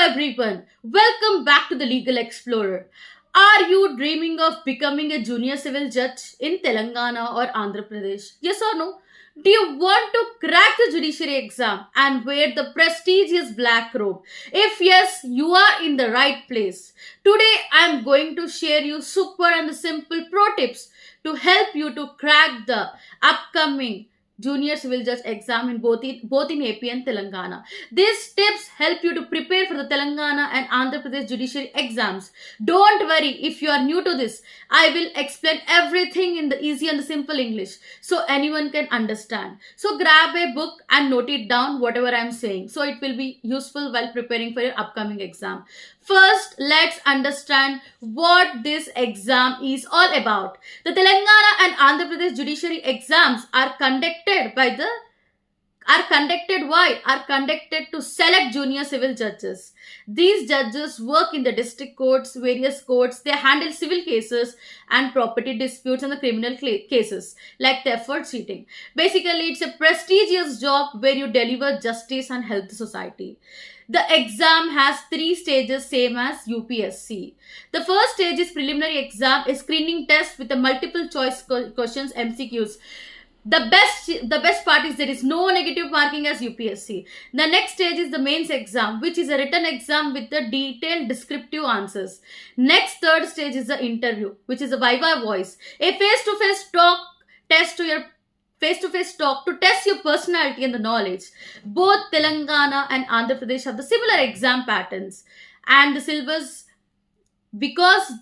everyone, welcome back to the Legal Explorer. Are you dreaming of becoming a junior civil judge in Telangana or Andhra Pradesh? Yes or no? Do you want to crack the judiciary exam and wear the prestigious black robe? If yes, you are in the right place. Today I am going to share you super and simple pro tips to help you to crack the upcoming junior civil judge exam in both in AP and Telangana. These tips help you to prepare for the Telangana and Andhra Pradesh judiciary exams. Don't worry if you are new to this. I will explain everything in the easy and the simple English so anyone can understand. So grab a book and note it down whatever I am saying. So it will be useful while preparing for your upcoming exam. First, let's understand what this exam is all about. The Telangana and Andhra Pradesh judiciary exams are conducted to select junior civil judges. These judges work in the district courts, various courts. They handle civil cases and property disputes and the criminal cases like theft or cheating. Basically, it's a prestigious job where you deliver justice and help the society. The exam has three stages, same as UPSC. The first stage is preliminary exam, a screening test with a multiple choice questions, MCQs. The best part is there is no negative marking as UPSC. The next stage is the mains exam, which is a written exam with the detailed descriptive answers. Next, third stage is the interview, which is a viva voice, a face-to-face talk to test your personality and the knowledge. Both Telangana and Andhra Pradesh have the similar exam patterns, and the syllabus because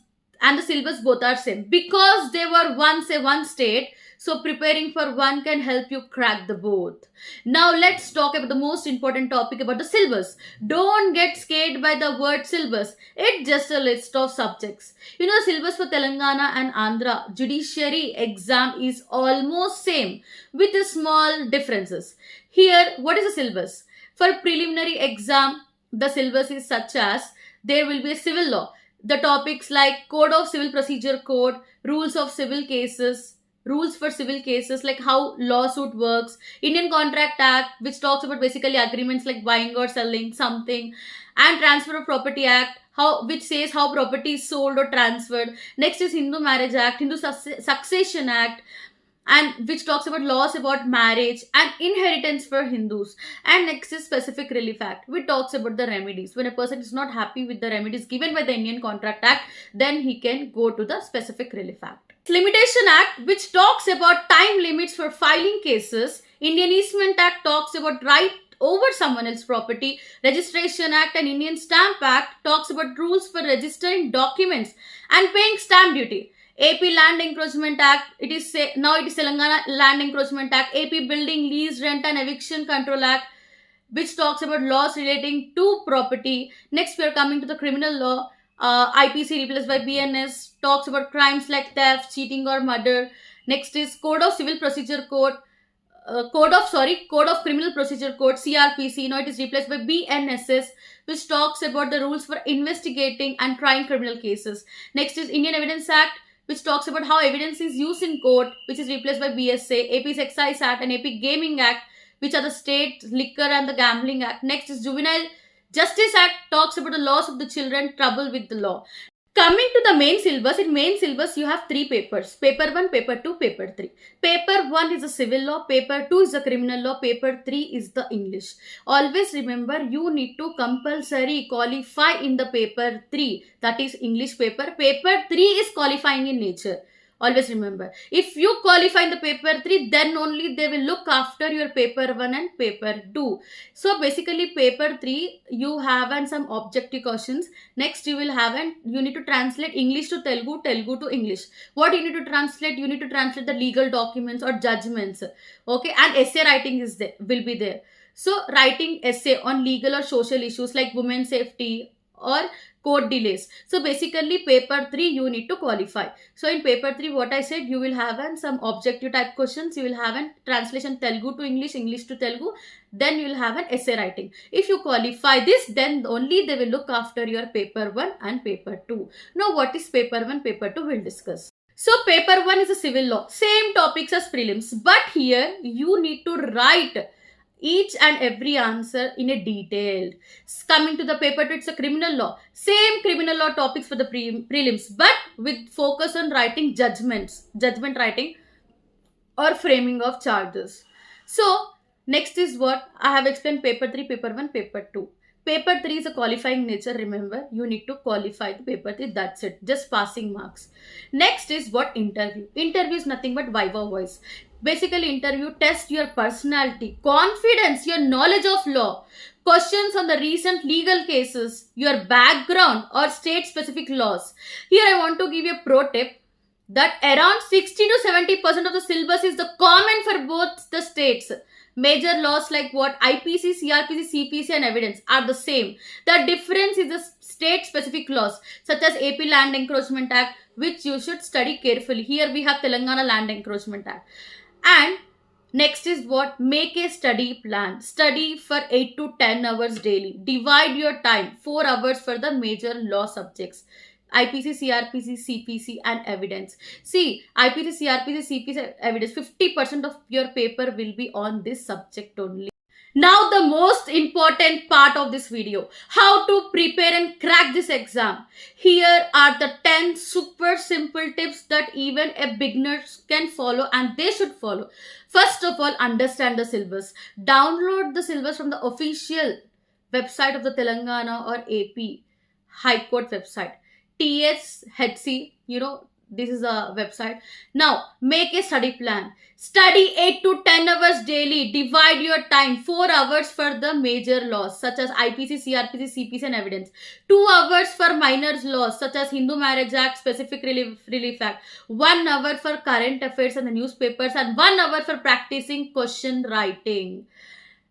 and the syllabus both are same because they were once a one state. So preparing for one can help you crack the both. Now let's talk about the most important topic about the syllabus. Don't get scared by the word syllabus. It's just a list of subjects. You know, the syllabus for Telangana and Andhra judiciary exam is almost same with the small differences. Here, what is the syllabus? For preliminary exam, the syllabus is such as there will be a civil law. The topics like Code of Civil Procedure Code, rules of civil cases, rules for civil cases like how lawsuit works, Indian Contract Act, which talks about basically agreements like buying or selling something, and Transfer of Property Act, which says how property is sold or transferred. Next is Hindu Marriage Act, Hindu Succession Act, and which talks about laws about marriage and inheritance for Hindus. And next is Specific Relief Act, which talks about the remedies. When a person is not happy with the remedies given by the Indian Contract Act, then he can go to the Specific Relief Act. Limitation Act, which talks about time limits for filing cases. Indian Easement Act talks about right over someone else's property. Registration Act and Indian Stamp Act talks about rules for registering documents and paying stamp duty. AP Land Encroachment Act, now it is Telangana Land Encroachment Act. AP Building, Lease, Rent and Eviction Control Act, which talks about laws relating to property. Next, we are coming to the criminal law. IPC replaced by BNS talks about crimes like theft, cheating or murder. Next is Code of Civil Procedure Code, Code of Criminal Procedure Code, CRPC. Now it is replaced by BNSS, which talks about the rules for investigating and trying criminal cases. Next is Indian Evidence Act, which talks about how evidence is used in court, which is replaced by BSA. AP's Excise Act and AP Gaming Act, which are the State Liquor and the Gambling Act. Next is Juvenile Justice Act, talks about the loss of the children, trouble with the law. Coming to the main syllabus, in main syllabus you have three papers. Paper 1, Paper 2, Paper 3. Paper 1 is the civil law, Paper 2 is the criminal law, Paper 3 is the English. Always remember, you need to compulsory qualify in the Paper 3, that is English paper. Paper 3 is qualifying in nature. Always remember, if you qualify in the Paper 3, then only they will look after your Paper 1 and Paper 2. So basically Paper 3, you have some objective questions. Next you will have you need to translate English to Telugu, Telugu to English. What you need to translate? You need to translate the legal documents or judgments. Okay, and essay writing will be there. So writing essay on legal or social issues like women's safety or court delays. So basically Paper 3 you need to qualify. So in Paper 3, what I said, you will have some objective type questions. You will have an translation Telugu to English, English to Telugu. Then you will have an essay writing. If you qualify this, then only they will look after your Paper 1 and Paper 2. Now what is Paper 1, Paper 2 we'll discuss. So Paper 1 is a civil law. Same topics as prelims. But here you need to write each and every answer in a detailed. Coming to the paper 2, it's a criminal law. Same criminal law topics for the prelims, but with focus on writing judgment writing or framing of charges. So, next is what I have explained: paper 3, paper 1, paper 2. Paper 3 is a qualifying nature. Remember, you need to qualify the paper 3. That's it. Just passing marks. Next is what? Interview. Interview is nothing but viva voice. Basically, interview tests your personality, confidence, your knowledge of law, questions on the recent legal cases, your background, or state specific laws. Here, I want to give you a pro tip that around 60 to 70% of the syllabus is the common for both the states. Major laws like what? IPC, CRPC, CPC and evidence are the same. The difference is the state specific laws such as AP Land Encroachment Act, which you should study carefully. Here we have Telangana Land Encroachment Act. And next is what? Make a study plan. Study for 8 to 10 hours daily. Divide your time. 4 hours for the major law subjects. IPC, CRPC, CPC and evidence. See, IPC, CRPC, CPC evidence, 50% of your paper will be on this subject only. Now the most important part of this video, how to prepare and crack this exam. Here are the 10 super simple tips that even a beginner can follow and they should follow. First of all, understand the syllabus. Download the syllabus from the official website of the Telangana or AP High Court website. TSHC, this is a website. Now, make a study plan. Study 8 to 10 hours daily. Divide your time. 4 hours for the major laws such as IPC, CRPC, CPC and evidence. 2 hours for minor laws such as Hindu Marriage Act, Specific Relief Act. 1 hour for current affairs and the newspapers and 1 hour for practicing question writing.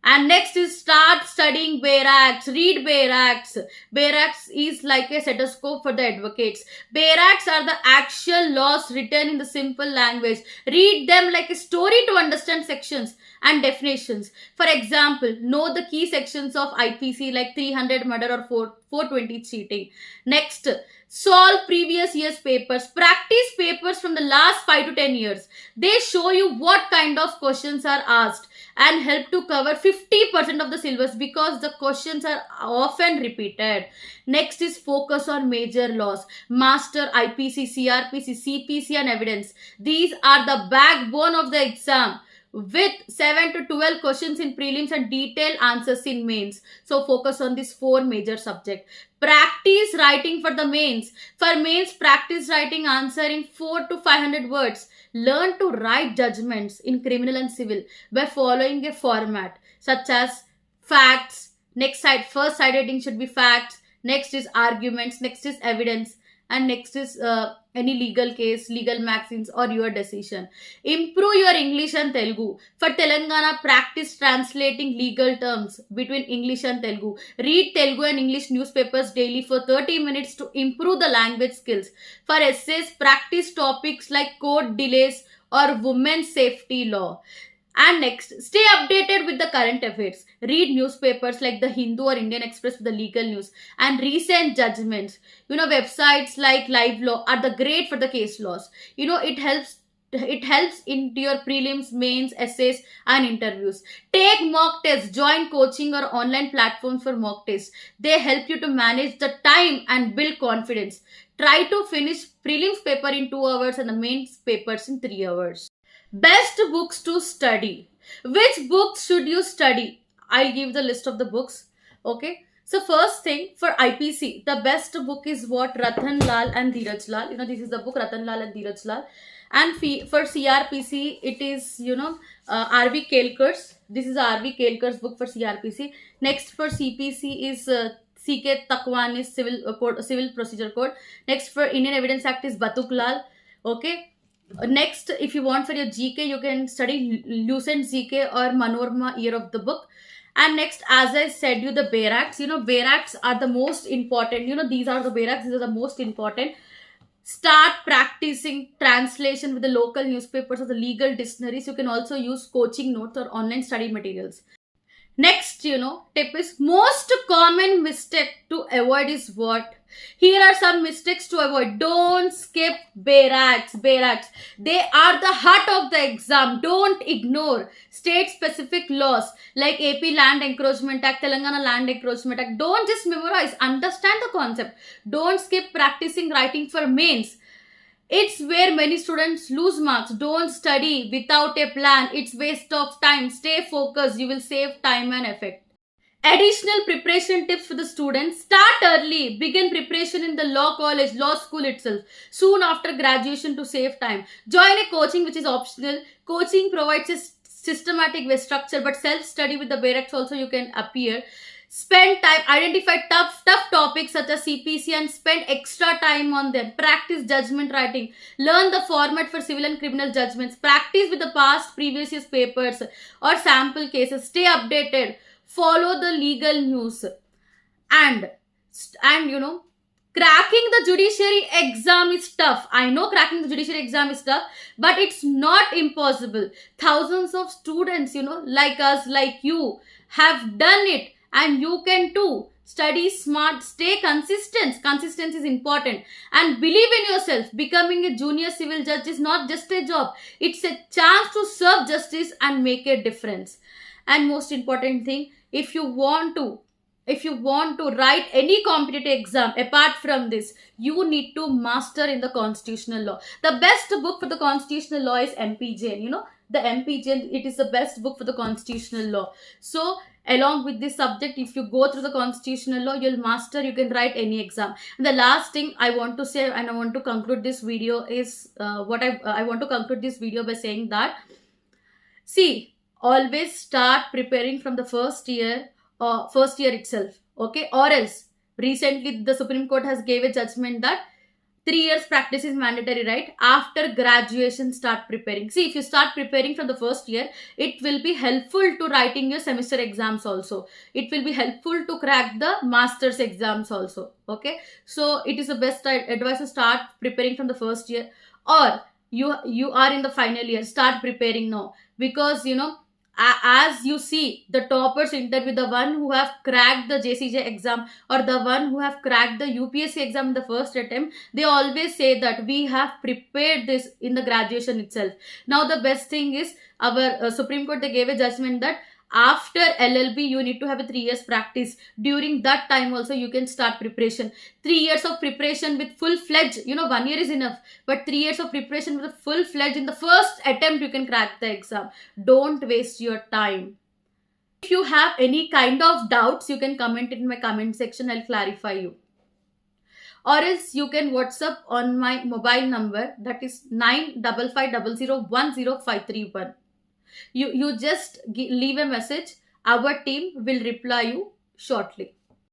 And next is start studying Bail Acts. Read Bail Acts. Bail Acts is like a stethoscope for the advocates. Bail Acts are the actual laws written in the simple language. Read them like a story to understand sections and definitions. For example, know the key sections of IPC like 300 murder or 420 cheating. Next, solve previous year's papers. Practice papers from the last 5 to 10 years. They show you what kind of questions are asked and help to cover 50% of the syllabus because the questions are often repeated. Next is focus on major laws. Master IPC, CRPC, CPC and evidence. These are the backbone of the exam, with 7 to 12 questions in prelims and detailed answers in mains. So focus on these 4 major subjects. Practice writing for the mains. For mains, practice writing answering 4 to 500 words. Learn to write judgments in criminal and civil by following a format such as facts. Next side, first side heading should be facts. Next is arguments. Next is evidence. And next is any legal case, legal maxims or your decision. Improve your English and Telugu. For Telangana, practice translating legal terms between English and Telugu. Read Telugu and English newspapers daily for 30 minutes to improve the language skills. For essays, practice topics like court delays or women's safety law. And next, stay updated with the current affairs. Read newspapers like the Hindu or Indian Express for the legal news and recent judgments. Websites like Live Law are the great for the case laws. It helps into your prelims, mains, essays and interviews. Take mock tests. Join coaching or online platforms for mock tests. They help you to manage the time and build confidence. Try to finish prelims paper in 2 hours and the mains papers in 3 hours. Best books to study. Which books should you study? I'll give the list of the books. Okay. So first thing, for IPC, the best book is what? Ratan Lal and Dheeraj Lal. This is the book Ratan Lal and Dheeraj Lal. And for CRPC, it is, R.V. Kelkar's. This is R.V. Kelkar's book for CRPC. Next for CPC is C.K. Takwani's Civil Procedure Code. Next for Indian Evidence Act is Batuk Lal. Okay. Next, if you want for your GK, you can study Lucent GK or Manorama Year of the Book. And next, as I said you, the Bail Acts. Bail Acts are the most important. These are the Bail Acts. These are the most important. Start practicing translation with the local newspapers or the legal dictionaries. You can also use coaching notes or online study materials. Next, tip is most common mistake to avoid is what? Here are some mistakes to avoid. Don't skip barracks. Barracks. They are the heart of the exam. Don't ignore state specific laws like AP Land Encroachment Act, Telangana Land Encroachment Act. Don't just memorize. Understand the concept. Don't skip practicing writing for mains. It's where many students lose marks. Don't study without a plan. It's waste of time. Stay focused. You will save time and effort. Additional preparation tips for the students. Start early. Begin preparation in the law college, law school itself. Soon after graduation to save time. Join a coaching which is optional. Coaching provides a systematic way structure, but self-study with the barracks also you can appear. Spend time, identify tough topics such as CPC and spend extra time on them. Practice judgment writing. Learn the format for civil and criminal judgments. Practice with the past previous year's papers or sample cases. Stay updated. Follow the legal news. And cracking the judiciary exam is tough. I know cracking the judiciary exam is tough, but it's not impossible. Thousands of students, like us, like you, have done it. And you can too. Study smart, stay consistent. Consistency is important. And believe in yourself. Becoming a junior civil judge is not just a job. It's a chance to serve justice and make a difference. And most important thing, if you want to write any competitive exam apart from this, you need to master in the constitutional law. The best book for the constitutional law is MP Jain. The MP Jain, it is the best book for the constitutional law. So along with this subject, if you go through the constitutional law, you'll master, you can write any exam. And the last thing I want to say, and I want to conclude this video is I want to conclude this video by saying that, see, always start preparing from the first year itself, okay? Or else, recently the Supreme Court has gave a judgment that 3 years practice is mandatory, right? After graduation, start preparing. See, if you start preparing from the first year, it will be helpful to writing your semester exams also. It will be helpful to crack the master's exams also, okay? So it is the best advice to start preparing from the first year. Or you are in the final year, start preparing now. Because, as you see, the toppers interview, the one who have cracked the JCJ exam or the one who have cracked the UPSC exam in the first attempt, they always say that we have prepared this in the graduation itself. Now the best thing is our Supreme Court, they gave a judgment that after LLB you need to have a 3 years practice. During that time also you can start preparation. 3 years of preparation with full-fledged, 1 year is enough, but 3 years of preparation with a full-fledged, in the first attempt you can crack the exam. Don't waste your time. If you have any kind of doubts, you can comment in my comment section. I'll clarify you. Or else you can WhatsApp on my mobile number, that is 9550010531. You just leave a message. Our team will reply you shortly.